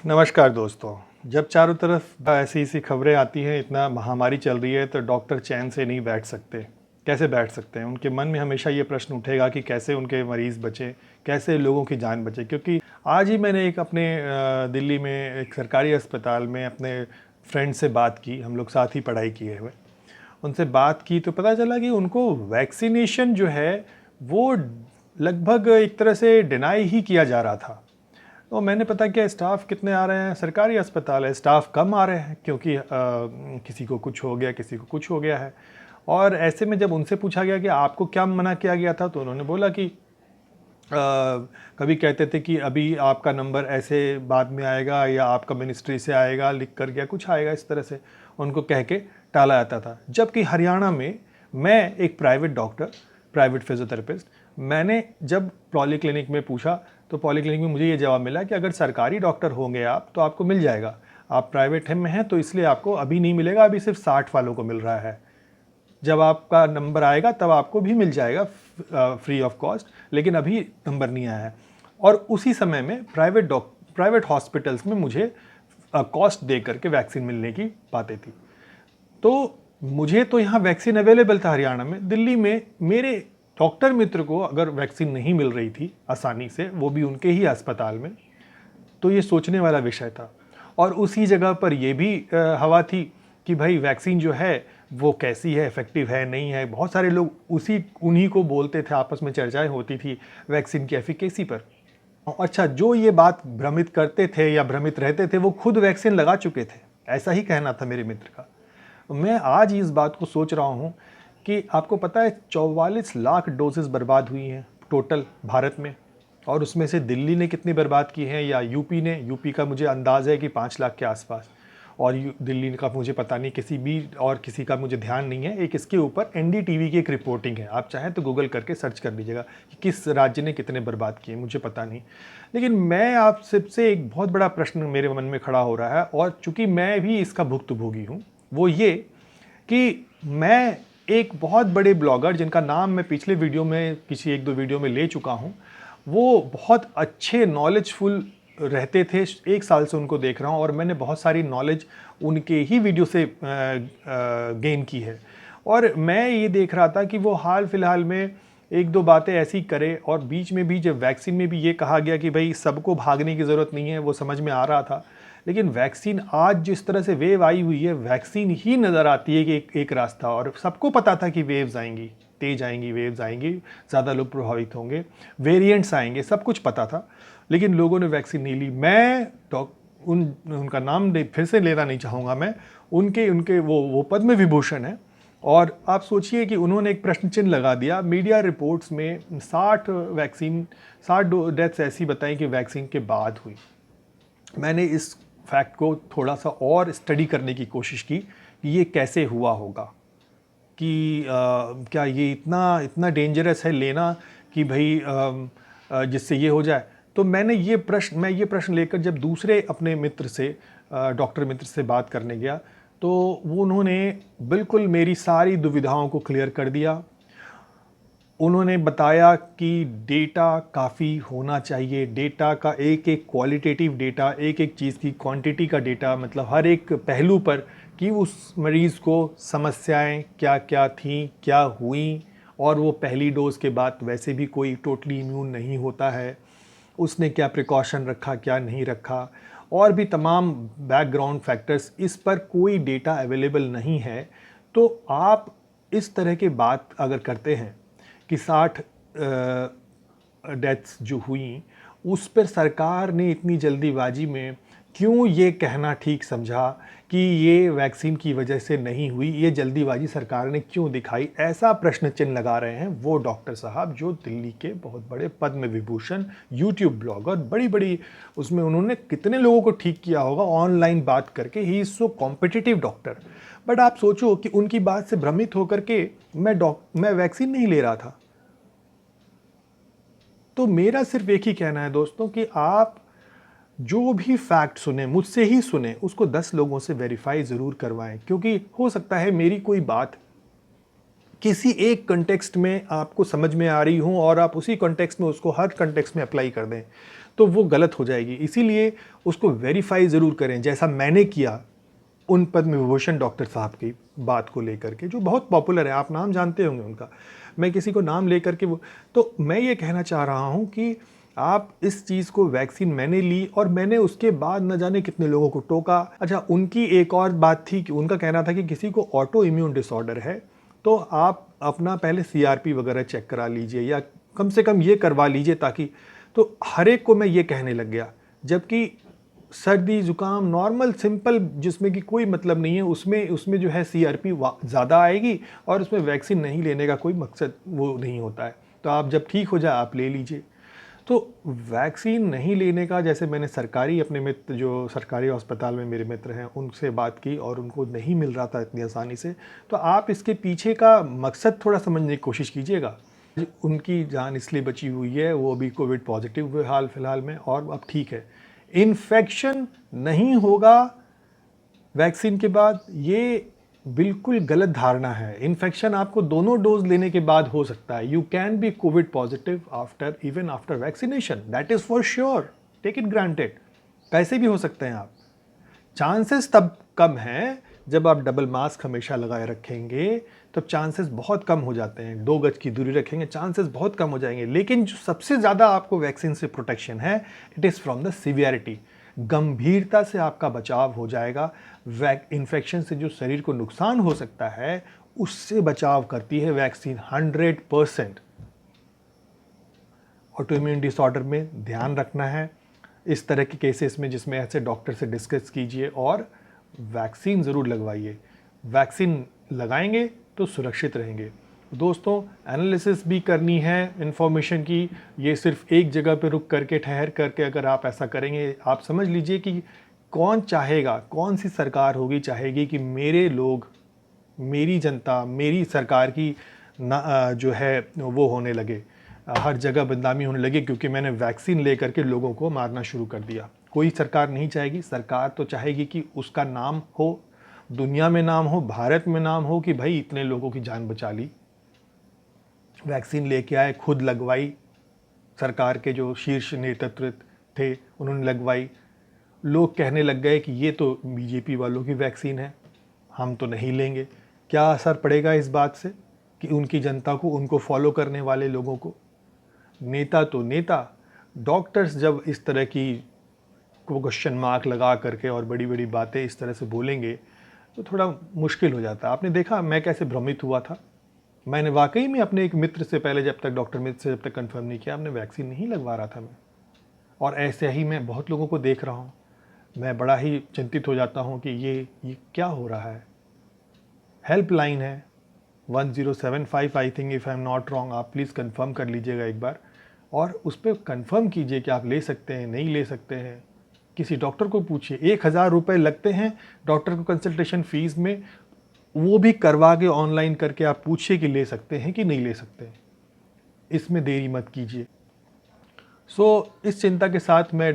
नमस्कार दोस्तों। जब चारों तरफ ऐसी ऐसी खबरें आती हैं, इतना महामारी चल रही है, तो डॉक्टर चैन से नहीं बैठ सकते। कैसे बैठ सकते हैं? उनके मन में हमेशा ये प्रश्न उठेगा कि कैसे उनके मरीज़ बचें, कैसे लोगों की जान बचे। क्योंकि आज ही मैंने एक अपने दिल्ली में एक सरकारी अस्पताल में अपने फ्रेंड से बात की। हम लोग साथ ही पढ़ाई किए हुए, उनसे बात की तो पता चला कि उनको वैक्सीनेशन जो है वो लगभग एक तरह से डिनाई ही किया जा रहा था। तो मैंने पता किया स्टाफ कितने आ रहे हैं, सरकारी अस्पताल है, स्टाफ कम आ रहे हैं क्योंकि किसी को कुछ हो गया, किसी को कुछ हो गया है। और ऐसे में जब उनसे पूछा गया कि आपको क्या मना किया गया था, तो उन्होंने बोला कि कभी कहते थे कि अभी आपका नंबर ऐसे बाद में आएगा या आपका मिनिस्ट्री से आएगा, लिख कर गया कुछ आएगा, इस तरह से उनको कह के टाला जाता था। जबकि हरियाणा में मैं एक प्राइवेट डॉक्टर, प्राइवेट फिजियोथेरेपिस्ट, मैंने जब पॉलीक्लिनिक में पूछा तो पॉलीक्लिनिक में मुझे ये जवाब मिला कि अगर सरकारी डॉक्टर होंगे आप तो आपको मिल जाएगा, आप प्राइवेट में हैं तो इसलिए आपको अभी नहीं मिलेगा, अभी सिर्फ 60 वालों को मिल रहा है। जब आपका नंबर आएगा तब आपको भी मिल जाएगा फ्री ऑफ कॉस्ट, लेकिन अभी नंबर नहीं आया है। और उसी समय में प्राइवेट हॉस्पिटल्स में मुझे कॉस्ट दे करके वैक्सीन मिलने की बातें थी। तो मुझे तो यहाँ वैक्सीन अवेलेबल था हरियाणा में। दिल्ली में मेरे डॉक्टर मित्र को अगर वैक्सीन नहीं मिल रही थी आसानी से, वो भी उनके ही अस्पताल में, तो ये सोचने वाला विषय था। और उसी जगह पर ये भी हवा थी कि भाई वैक्सीन जो है वो कैसी है, इफेक्टिव है नहीं है। बहुत सारे लोग उन्हीं को बोलते थे, आपस में चर्चाएं होती थी वैक्सीन की एफिकेसी पर। अच्छा, जो ये बात भ्रमित करते थे या भ्रमित रहते थे वो खुद वैक्सीन लगा चुके थे, ऐसा ही कहना था मेरे मित्र का। मैं आज इस बात को सोच रहा हूँ कि आपको पता है 44 लाख डोजेस बर्बाद हुई हैं टोटल भारत में, और उसमें से दिल्ली ने कितनी बर्बाद की हैं या यूपी ने। यूपी का मुझे अंदाज़ है कि 5 लाख के आसपास, और दिल्ली का मुझे पता नहीं, किसी का मुझे ध्यान नहीं है। एक इसके ऊपर एनडीटीवी की एक रिपोर्टिंग है, आप चाहें तो गूगल करके सर्च कर लीजिएगा कि किस राज्य ने कितने बर्बाद किए, मुझे पता नहीं। लेकिन मैं आप सबसे एक बहुत बड़ा प्रश्न मेरे मन में खड़ा हो रहा है, और चूँकि मैं भी इसका भुक्तभोगी हूँ, वो ये कि मैं एक बहुत बड़े ब्लॉगर जिनका नाम मैं पिछले वीडियो में, किसी एक दो वीडियो में ले चुका हूँ, वो बहुत अच्छे नॉलेजफुल रहते थे। 1 साल से उनको देख रहा हूँ और मैंने बहुत सारी नॉलेज उनके ही वीडियो से गेन की है। और मैं ये देख रहा था कि वो हाल फिलहाल में एक दो बातें ऐसी करे, और बीच में भी जब वैक्सीन में भी ये कहा गया कि भाई सबको भागने की ज़रूरत नहीं है, वो समझ में आ रहा था। लेकिन वैक्सीन आज जिस तरह से वेव आई हुई है, वैक्सीन ही नज़र आती है कि एक रास्ता, और सबको पता था कि वेव्स आएंगी, तेज आएंगी, वेव्स आएंगी, ज़्यादा लोग प्रभावित होंगे, वेरिएंट्स आएंगे, सब कुछ पता था। लेकिन लोगों ने वैक्सीन नहीं ली। मैं उनका नाम फिर से लेना नहीं चाहूँगा मैं, उनके वो पद्म विभूषण है। और आप सोचिए कि उन्होंने एक प्रश्न चिन्ह लगा दिया मीडिया रिपोर्ट्स में। 60 डेथ्स ऐसी बताई कि वैक्सीन के बाद हुई। मैंने इस फैक्ट को थोड़ा सा और स्टडी करने की कोशिश की कि ये कैसे हुआ होगा, कि क्या ये इतना डेंजरस है लेना कि भाई जिससे ये हो जाए। तो मैं ये प्रश्न लेकर जब दूसरे अपने मित्र से, डॉक्टर मित्र से बात करने गया, तो उन्होंने बिल्कुल मेरी सारी दुविधाओं को क्लियर कर दिया। उन्होंने बताया कि डेटा काफ़ी होना चाहिए, डेटा का एक एक क्वालिटेटिव डेटा, एक एक चीज़ की क्वांटिटी का डेटा, मतलब हर एक पहलू पर कि उस मरीज़ को समस्याएं क्या क्या थीं, क्या हुई, और वो पहली डोज के बाद वैसे भी कोई टोटली इम्यून नहीं होता है, उसने क्या प्रिकॉशन रखा, क्या नहीं रखा, और भी तमाम बैकग्राउंड फैक्टर्स। इस पर कोई डेटा अवेलेबल नहीं है। तो आप इस तरह की बात अगर करते हैं कि 60 डेथ्स जो हुई, उस पर सरकार ने इतनी जल्दीबाजी में क्यों ये कहना ठीक समझा कि ये वैक्सीन की वजह से नहीं हुई, ये जल्दीबाजी सरकार ने क्यों दिखाई, ऐसा प्रश्न चिन्ह लगा रहे हैं वो डॉक्टर साहब जो दिल्ली के बहुत बड़े पद्म विभूषण यूट्यूब ब्लॉगर, बड़ी बड़ी, उसमें उन्होंने कितने लोगों को ठीक किया होगा ऑनलाइन बात करके। He is so competitive doctor. But आप सोचो कि उनकी बात से भ्रमित होकर के मैं वैक्सीन नहीं ले रहा था। तो मेरा सिर्फ एक ही कहना है दोस्तों कि आप जो भी फैक्ट सुने, मुझसे ही सुने, उसको 10 लोगों से वेरीफाई ज़रूर करवाएं। क्योंकि हो सकता है मेरी कोई बात किसी एक कॉन्टेक्स्ट में आपको समझ में आ रही हो और आप उसी कॉन्टेक्स्ट में उसको हर कॉन्टेक्स्ट में अप्लाई कर दें। तो वो गलत हो जाएगी। इसीलिए उसको वेरीफाई ज़रूर करें, जैसा मैंने किया उन पद्म विभूषण डॉक्टर साहब की बात को लेकर के, जो बहुत पॉपुलर है, आप नाम जानते होंगे उनका। मैं किसी को नाम लेकर के वो, तो मैं ये कहना चाह रहा हूँ कि आप इस चीज़ को, वैक्सीन मैंने ली और मैंने उसके बाद न जाने कितने लोगों को टोका। अच्छा, उनकी एक और बात थी कि उनका कहना था कि किसी को ऑटो इम्यून डिसऑर्डर है तो आप अपना पहले सीआरपी वगैरह चेक करा लीजिए, या कम से कम ये करवा लीजिए ताकि, तो हर एक को मैं ये कहने लग गया, जबकि सर्दी जुकाम नॉर्मल सिंपल जिसमें कि कोई मतलब नहीं है, उसमें जो है सीआरपी ज़्यादा आएगी और उसमें वैक्सीन नहीं लेने का कोई मकसद वो नहीं होता है। तो आप जब ठीक हो जाए आप ले लीजिए। तो वैक्सीन नहीं लेने का, जैसे मैंने सरकारी अपने मित्र जो सरकारी अस्पताल में मेरे मित्र हैं उनसे बात की और उनको नहीं मिल रहा था इतनी आसानी से, तो आप इसके पीछे का मकसद थोड़ा समझने की कोशिश कीजिएगा। उनकी जान इसलिए बची हुई है, वो अभी कोविड पॉजिटिव हुए हाल फिलहाल में और अब ठीक है। इन्फेक्शन नहीं होगा वैक्सीन के बाद, ये बिल्कुल गलत धारणा है। इन्फेक्शन आपको दोनों डोज लेने के बाद हो सकता है। You can be COVID positive after, even after vaccination, that is for sure, take it granted. कैसे भी हो सकते हैं आप। चांसेस तब कम हैं जब आप डबल मास्क हमेशा लगाए रखेंगे, तो चांसेस बहुत कम हो जाते हैं। 2 गज की दूरी रखेंगे, चांसेस बहुत कम हो जाएंगे। लेकिन जो सबसे ज़्यादा आपको वैक्सीन से प्रोटेक्शन है, it is from the severity, गंभीरता से आपका बचाव हो जाएगा। इन्फेक्शन से जो शरीर को नुकसान हो सकता है उससे बचाव करती है वैक्सीन 100%। ऑटो इम्यून डिसऑर्डर में ध्यान रखना है इस तरह के केसेस में, जिसमें ऐसे डॉक्टर से डिस्कस कीजिए और वैक्सीन ज़रूर लगवाइए। वैक्सीन लगाएंगे तो सुरक्षित रहेंगे। दोस्तों, एनालिसिस भी करनी है इन्फॉर्मेशन की, ये सिर्फ एक जगह पे रुक करके ठहर करके अगर आप ऐसा करेंगे, आप समझ लीजिए कि कौन चाहेगा, कौन सी सरकार होगी चाहेगी कि मेरे लोग, मेरी जनता, मेरी सरकार की जो है वो होने लगे, हर जगह बदनामी होने लगी क्योंकि मैंने वैक्सीन ले करके लोगों को मारना शुरू कर दिया। कोई सरकार नहीं चाहेगी। सरकार तो चाहेगी कि उसका नाम हो, दुनिया में नाम हो, भारत में नाम हो कि भाई इतने लोगों की जान बचा ली, वैक्सीन लेके आए, खुद लगवाई, सरकार के जो शीर्ष नेतृत्व थे उन्होंने लगवाई। लोग कहने लग गए कि ये तो बीजेपी वालों की वैक्सीन है, हम तो नहीं लेंगे। क्या असर पड़ेगा इस बात से कि उनकी जनता को, उनको फॉलो करने वाले लोगों को? नेता तो नेता, डॉक्टर्स जब इस तरह की को क्वेश्चन मार्क लगा करके और बड़ी बड़ी बातें इस तरह से बोलेंगे तो थोड़ा मुश्किल हो जाता है। आपने देखा मैं कैसे भ्रमित हुआ था। मैंने वाकई में अपने एक मित्र से पहले, जब तक डॉक्टर मित्र से जब तक कंफर्म नहीं किया, हमने वैक्सीन नहीं लगवा रहा था मैं। और ऐसे ही मैं बहुत लोगों को देख रहा हूँ, मैं बड़ा ही चिंतित हो जाता हूँ कि ये क्या हो रहा है। हेल्पलाइन है 1075, I think, if I am not wrong, आप प्लीज़ कंफर्म कर लीजिएगा एक बार और उस पर कंफर्म कीजिए कि आप ले सकते हैं, नहीं ले सकते हैं। किसी डॉक्टर को पूछिए, 1000 रुपये लगते हैं डॉक्टर को कंसल्टेशन फ़ीस में, वो भी करवा के ऑनलाइन करके आप पूछिए कि ले सकते हैं कि नहीं ले सकते हैं। इसमें देरी मत कीजिए। इस चिंता के साथ मैं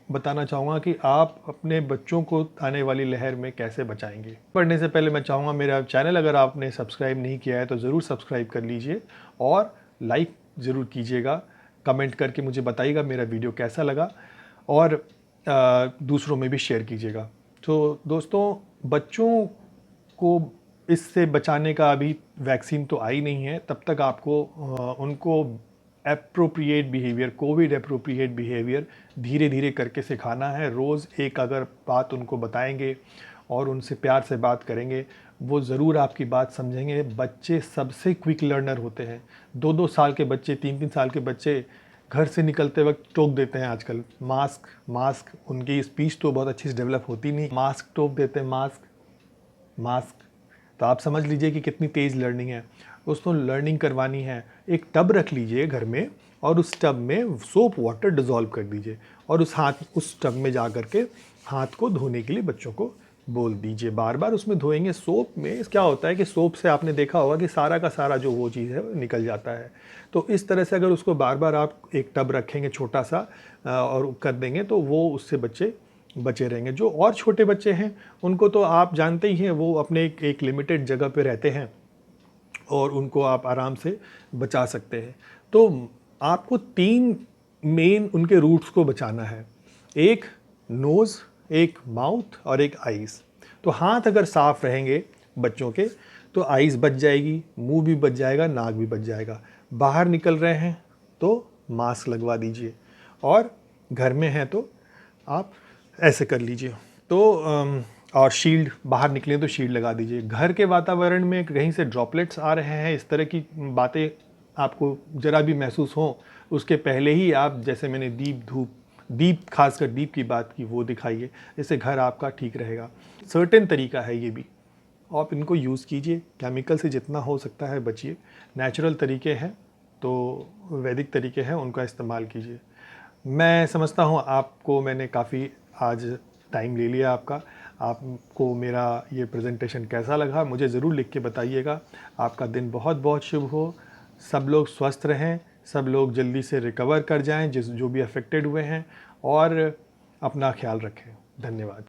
बताना चाहूँगा कि आप अपने बच्चों को आने वाली लहर में कैसे बचाएंगे। पढ़ने से पहले मैं चाहूँगा, मेरा चैनल अगर आपने सब्सक्राइब नहीं किया है तो ज़रूर सब्सक्राइब कर लीजिए और लाइक ज़रूर कीजिएगा, कमेंट करके मुझे बताइएगा मेरा वीडियो कैसा लगा और दूसरों में भी शेयर कीजिएगा। तो दोस्तों, बच्चों को इससे बचाने का अभी वैक्सीन तो आई नहीं है, तब तक आपको उनको appropriate behaviour, Covid appropriate behaviour धीरे धीरे करके सिखाना है। रोज़ एक अगर बात उनको बताएंगे और उनसे प्यार से बात करेंगे, वो ज़रूर आपकी बात समझेंगे। बच्चे सबसे क्विक लर्नर होते हैं। 2-2 साल के बच्चे, 3-3 साल के बच्चे घर से निकलते वक्त टोक देते हैं आजकल, मास्क मास्क। उनकी स्पीच तो बहुत अच्छी से डेवलप होती नहीं, मास्क टोक देते हैं, मास्क मास्क। तो आप समझ लीजिए कि कितनी तेज़ लर्निंग है। दोस्तों, लर्निंग करवानी है, एक टब रख लीजिए घर में और उस टब में सोप वाटर डिज़ोल्व कर दीजिए और उस टब में जा कर के हाथ को धोने के लिए बच्चों को बोल दीजिए। बार बार उसमें धोएंगे। सोप में क्या होता है कि सोप से आपने देखा होगा कि सारा का सारा जो वो चीज़ है वो निकल जाता है। तो इस तरह से अगर उसको बार बार आप एक टब रखेंगे छोटा सा और कर देंगे तो वो उससे बच्चे बचे रहेंगे। जो और छोटे बच्चे हैं उनको तो आप जानते ही हैं, वो अपने एक लिमिटेड जगह पे रहते हैं और उनको आप आराम से बचा सकते हैं। तो आपको 3 मेन उनके रूट्स को बचाना है, एक नोज़, एक माउथ और एक आईज़। तो हाथ अगर साफ़ रहेंगे बच्चों के तो आईज़ बच जाएगी, मुंह भी बच जाएगा, नाक भी बच जाएगा। बाहर निकल रहे हैं तो मास्क लगवा दीजिए, और घर में हैं तो आप ऐसे कर लीजिए। तो और शील्ड, बाहर निकले तो शील्ड लगा दीजिए। घर के वातावरण में कहीं से ड्रॉपलेट्स आ रहे हैं, इस तरह की बातें आपको ज़रा भी महसूस हों, उसके पहले ही आप, जैसे मैंने दीप खासकर दीप की बात की, वो दिखाइए। इससे घर आपका ठीक रहेगा। सर्टेन तरीका है ये भी, आप इनको यूज़ कीजिए। केमिकल से जितना हो सकता है बचिए। नेचुरल तरीके हैं तो वैदिक तरीके हैं, उनका इस्तेमाल कीजिए। मैं समझता हूँ आपको मैंने काफ़ी आज टाइम ले लिया आपका। आपको मेरा ये प्रेजेंटेशन कैसा लगा मुझे ज़रूर लिख के बताइएगा। आपका दिन बहुत बहुत शुभ हो। सब लोग स्वस्थ रहें, सब लोग जल्दी से रिकवर कर जाएं, जो भी अफेक्टेड हुए हैं, और अपना ख्याल रखें। धन्यवाद।